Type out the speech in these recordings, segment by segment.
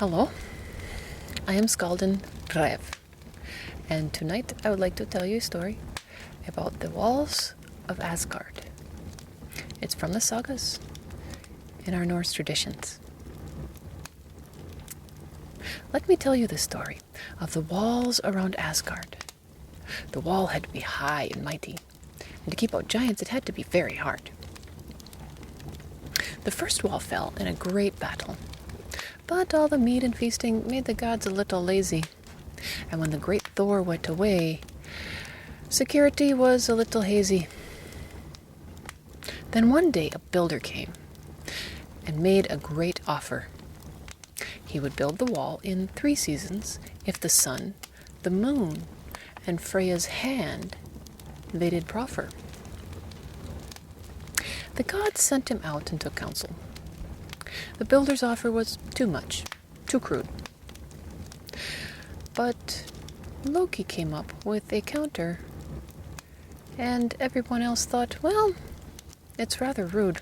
Hello, I am Skalden, and tonight I would like to tell you a story about the Walls of Asgard. It's from the Sagas in our Norse traditions. Let me tell you the story of the walls around Asgard. The wall had to be high and mighty, and to keep out giants it had to be very hard. The first wall fell in a great battle, but all the meat and feasting made the gods a little lazy, and when the great Thor went away, security was a little hazy. Then one day a builder came and made a great offer. He would build the wall in 3 seasons if the sun, the moon, and Freya's hand they did proffer. The gods sent him out and took counsel. The builder's offer was too much, too crude. But Loki came up with a counter, and everyone else thought, well, it's rather rude.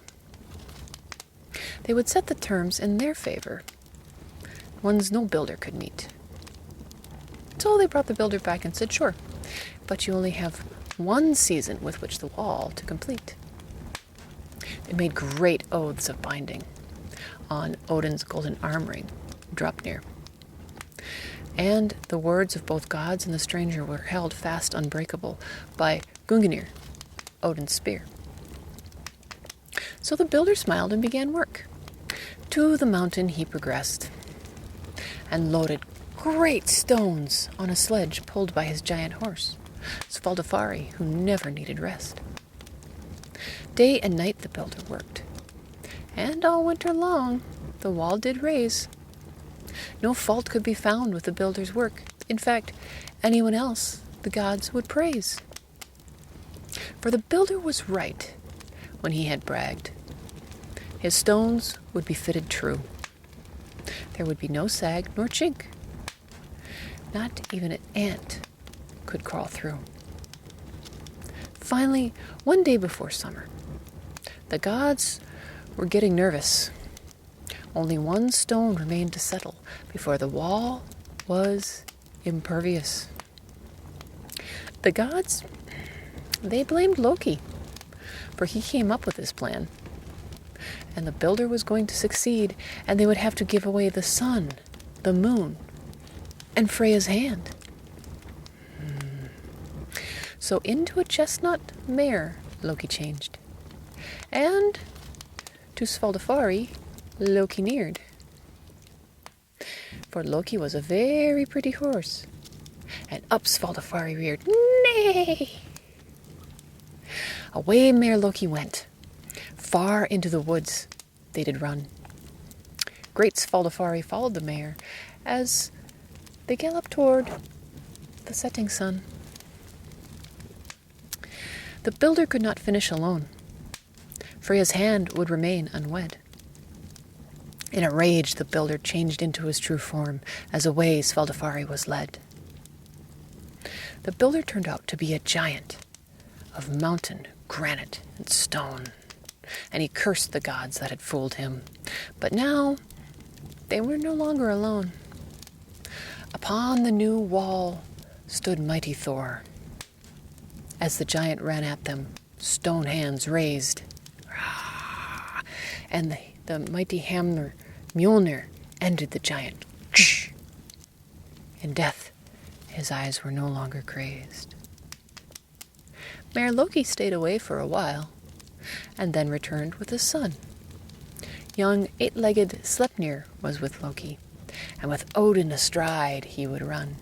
They would set the terms in their favor, ones no builder could meet. So they brought the builder back and said, sure, but you only have 1 season with which the wall to complete. They made great oaths of binding on Odin's golden arm ring, Draupnir. And the words of both gods and the stranger were held fast unbreakable by Gungnir, Odin's spear. So the builder smiled and began work. To the mountain he progressed, and loaded great stones on a sledge pulled by his giant horse, Svaldafari, who never needed rest. Day and night the builder worked, and all winter long the wall did raise. No fault could be found with the builder's work. In fact, anyone else the gods would praise. For the builder was right when he had bragged. His stones would be fitted true. There would be no sag nor chink. Not even an ant could crawl through. Finally, one day before summer, the gods were getting nervous. Only 1 stone remained to settle before the wall was impervious. The gods, they blamed Loki, for he came up with this plan. And the builder was going to succeed, and they would have to give away the sun, the moon, and Freya's hand. So into a chestnut mare Loki changed, and to Svaldafari Loki neared. For Loki was a very pretty horse, and up Svaldafari reared, nay! Away mare Loki went, far into the woods they did run. Great Svaldafari followed the mare as they galloped toward the setting sun. The builder could not finish alone. Freya's hand would remain unwed. In a rage, the builder changed into his true form as away Svaldafari was led. The builder turned out to be a giant of mountain, granite, and stone, and he cursed the gods that had fooled him. But now they were no longer alone. Upon the new wall stood mighty Thor. As the giant ran at them, stone hands raised, and the mighty hammer Mjolnir ended the giant. In death, his eyes were no longer crazed. Mayor Loki stayed away for a while, and then returned with his son. Young 8-legged Sleipnir was with Loki, and with Odin astride he would run.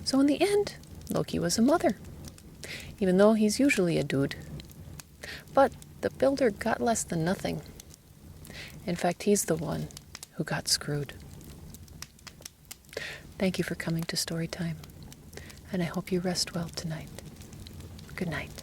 So in the end, Loki was a mother, even though he's usually a dude. But the builder got less than nothing. In fact, he's the one who got screwed. Thank you for coming to Storytime, and I hope you rest well tonight. Good night.